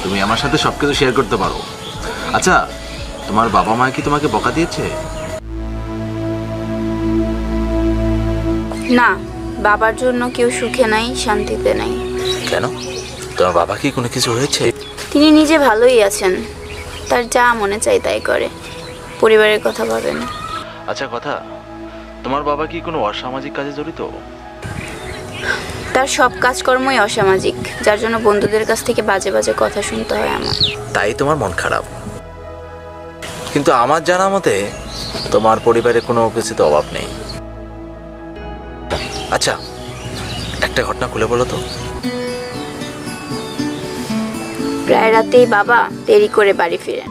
তুমি আমার সাথে সবকিছু শেয়ার করতে পারো। আচ্ছা, তোমার বাবা মা কি তোমাকে বকা দিয়েছে? না, বাবার জন্য কেউ সুখে নাই, শান্তিতে নাই। কেন? তোমার বাবা কি কোনো কিছু হয়েছে? তিনি নিজে ভালোই আছেন, তার যা মনে চায় তাই করে, পরিবারের কথা ভাবেন। আচ্ছা কথা, তোমার বাবা কি কোনো অসামাজিক কাজে জড়িত? তার সব কাজকর্মই অসামাজিক, যার জন্য বন্ধুদের কাছ থেকে বাজে বাজে কথা শুনতে হয় আমার। তাই তোমার মন খারাপ। কিন্তু আমার জানা মতে তোমার পরিবারে কোনো কিছুতে অভাব নেই। আচ্ছা, একটা ঘটনা খুলে বলো তো। প্রায় রাতেই বাবা দেরি করে বাড়ি ফিরেন।